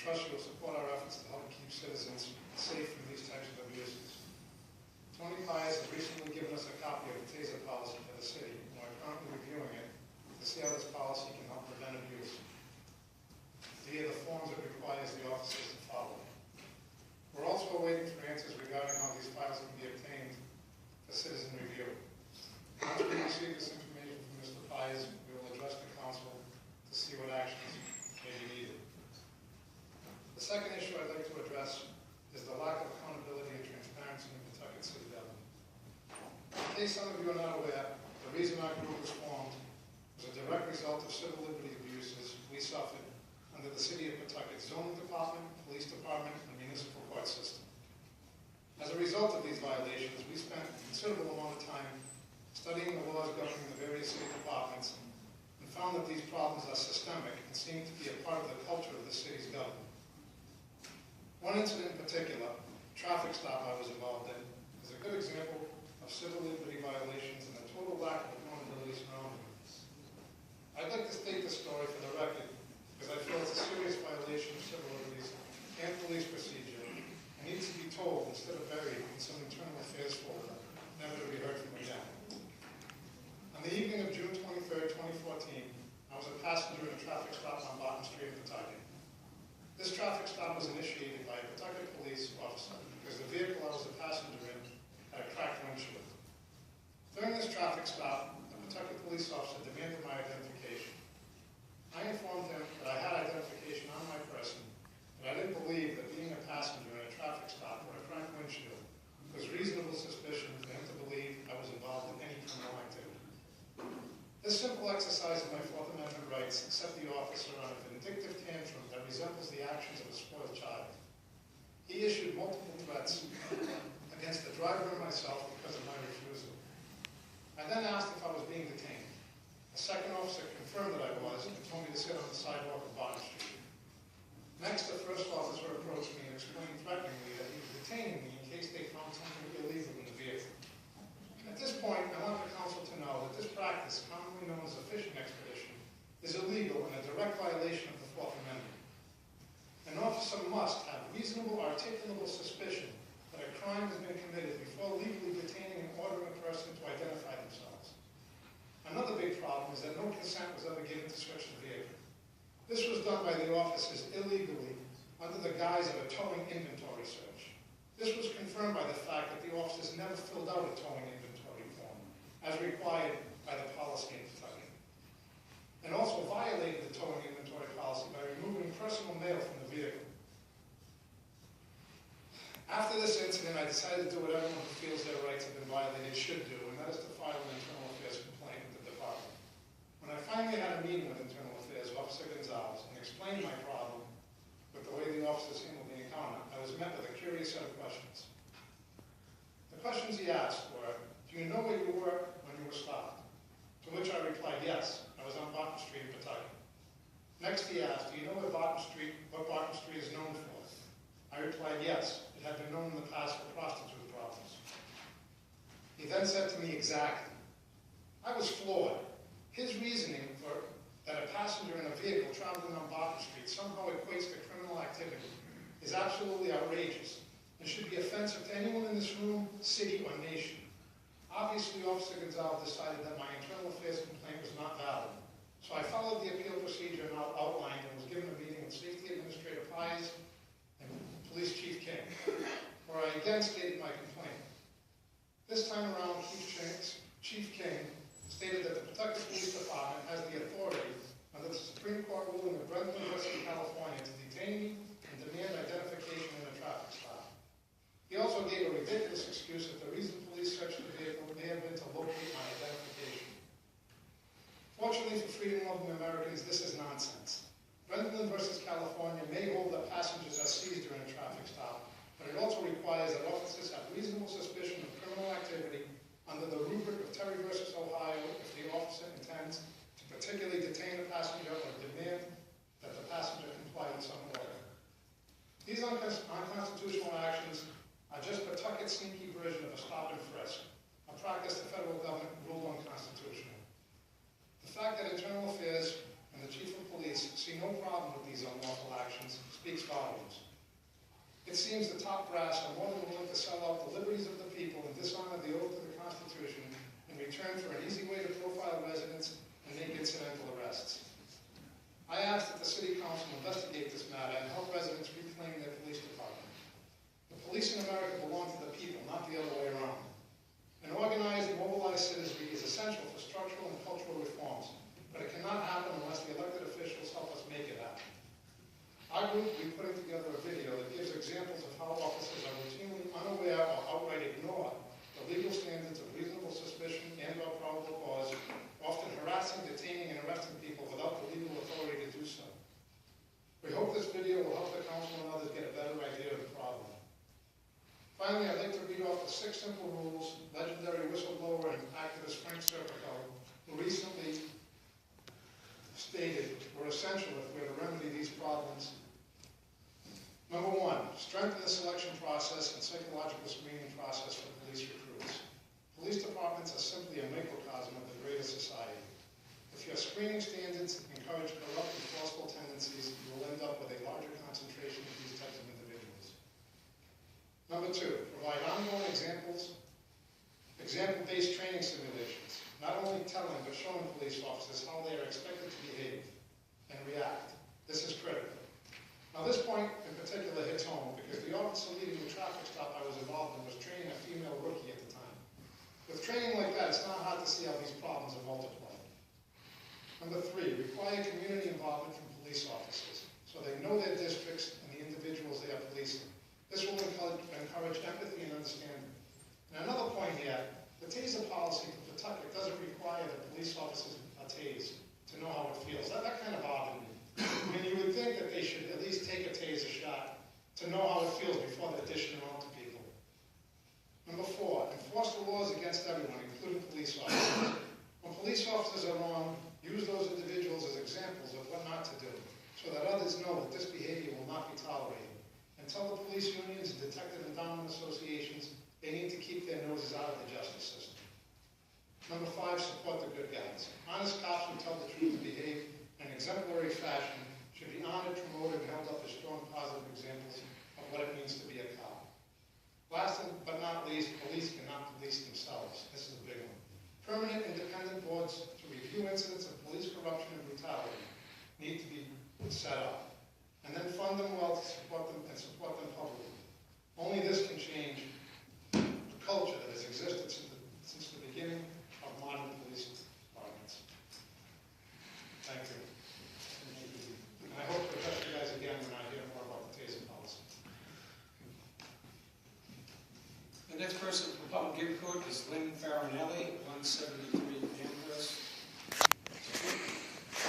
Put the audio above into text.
trust you will support our efforts to help keep citizens safe from these types of abuses. Tony Pius has recently given us a copy of the TASER policy for the city, and we're currently reviewing it to see how this policy can help prevent abuse via the forms it requires the officers to follow. We're also waiting for answers regarding how these files can be obtained for citizen review. Once we receive this information from Mr. Pius, we will address the council to see what actions may be needed. The second issue I'd like to address is the lack of accountability and transparency in Pawtucket City government. In case some of you are not aware, the reason our group was formed was a direct result of civil liberty abuses we suffered under the City of Pawtucket zoning department, police department, and municipal court system. As a result of these violations, we spent a considerable amount of time studying the laws governing the various city departments and found that these problems are systemic and seem to be a part of the culture of the city's government. One incident in particular, a traffic stop I was involved in, is a good example of civil liberty violations and the total lack of accountability surrounding it. I'd like to state this story for the record because I feel it's a serious violation of civil liberties and police procedure and needs to be told instead of buried in some internal affairs folder, never to be heard from again. On the evening of June 23rd, 2014, I was a passenger in a traffic stop on Barton Street in Pawtucket. This traffic stop was initiated by a Pawtucket police officer because the vehicle I was a passenger in had a cracked windshield. During this traffic stop, the Pawtucket police officer demanded my identification. I informed him that I had identification on my person, but I didn't believe that being a passenger in a traffic stop with a cracked windshield was reasonable suspicion for him to believe I was involved in any criminal activity. This simple exercise of my Fourth Amendment rights set the officer on a vindictive tantrum that resembles the actions of a spoiled child. He issued multiple threats against the driver and myself because of my refusal. I then asked if I was being detained. The second officer confirmed that I was and told me to sit on the sidewalk of Barton Street. Next, the first officer approached me and explained threateningly that he was detaining me in case they found something illegal in the vehicle. At this point, I want the council to know that this practice, commonly known as a fishing expedition, is illegal and a direct violation of the Fourth Amendment. An officer must have reasonable, articulable suspicion that a crime has been committed before legally detaining and ordering a person to identify themselves. Another big problem is that no consent was ever given to search the vehicle. This was done by the officers illegally under the guise of a towing inventory search. This was confirmed by the fact that the officers never filled out a towing inventory form, as required by the policy in Pawtucket, and also violated the towing inventory policy by removing personal mail from the vehicle. After this incident, I decided to do what everyone who feels their rights have been violated should do, and that is to file an internal affairs complaint with the department. When I finally had a meeting with Internal Affairs Officer Gonzalez and explained my problem with the way the officers handled the encounter, I was met with a curious set of questions. The questions he asked were, do you know where you were when you were stopped? To which I replied, yes, I was on Barton Street in Pawtucket. Next he asked, do you know what Barton Street is known for? I replied, yes, it had been known in the past for prostitute problems. He then said to me, exactly. I was floored. His reasoning for that a passenger in a vehicle traveling on Barton Street somehow equates to criminal activity is absolutely outrageous and should be offensive to anyone in this room, city, or nation. Obviously, Officer Gonzalez decided that my internal affairs complaint was not valid, so I followed the appeal procedure and outlined and was given a meeting with Safety Administrator Pies and Police Chief King, where I again stated my complaint. This time around, Chief King stated that the Pawtucket Police Department has the authority under the Supreme Court ruling of Rhode, California, to detain me and demand identification in a traffic stop. He also gave a ridiculous excuse that the reason police searched the vehicle may have been to locate my identification. Fortunately for freedom-loving Americans, this is nonsense. Rhode versus California may hold that passengers are seized during a traffic stop, but it also requires that officers have reasonable suspicion of criminal activity under the rubric of Terry versus Ohio if the officer intends to particularly detain a passenger or demand that the passenger comply with some order. These unconstitutional actions are just Pawtucket's sneaky version of a stop and frisk, a practice the federal government ruled unconstitutional. The fact that Internal Affairs and the Chief of Police see no problem with these unlawful actions speaks volumes. It seems the top brass are more than willing to sell out the liberties of the people and dishonor the oath of the Constitution in return for an easy way to profile residents and make incidental arrests. I ask that the City Council investigate this matter and help residents reclaim their police department. The police in America belong to the people, not the other way around. An organized, mobilized citizenry is essential for structural and cultural reforms, but it cannot happen unless the elected officials help us make it happen. Our group will be putting together a video that gives examples of how officers are routinely unaware or outright ignore the legal standards of reasonable suspicion and/or probable cause, often harassing, detaining, and arresting people without the legal authority to do so. We hope this video will help the council and others get a better idea of the problem. Finally, I'd like to read off the 6 simple rules legendary whistleblower and activist Frank Serpico, who recently stated were essential if we're to remedy these problems. Number 1, strengthen the selection process and psychological screening process for police recruits. Police departments are simply a microcosm of the greater society. If your screening standards encourage corrupt and forceful tendencies, you will end up with a larger concentration of these types of individuals. Number 2, provide ongoing example-based training simulations, not only telling but showing police officers how they are expected to behave and react. This is critical. Now this point in particular hits home because the officer leading the traffic stop I was involved in was training a female rookie at the time. With training like that, it's not hard to see how these problems are multiplied. Number 3, require community involvement from police officers so they know their districts and the individuals they are policing. This will encourage empathy and understanding. And another point here, the taser policy for Pawtucket doesn't require that police officers are tased to know how it feels. That kind of bothered me. I mean, you would think that they should at least take a taser shot to know how it feels before they're dishing them out to people. Number 4, enforce the laws against everyone, including police officers. When police officers are wrong, use those individuals as examples of what not to do, so that others know that this behavior will not be tolerated. And tell the police unions and detective endowment associations they need to keep their noses out of the justice system. Number 5, support the good guys. Honest cops who tell the truth and behave in an exemplary fashion should be honored, promoted, and held up as strong positive examples of what it means to be a cop. Last but not least, police cannot police themselves. This is a big one. Permanent independent boards to review incidents of police corruption and brutality need to be set up. And then fund them well to support them and support them publicly. Only this can change the culture that has existed since the beginning of modern police departments. Thank you. And I hope to address you guys again when I hear more about the taser policy. The next person for public input is Lynn Farinelli, 173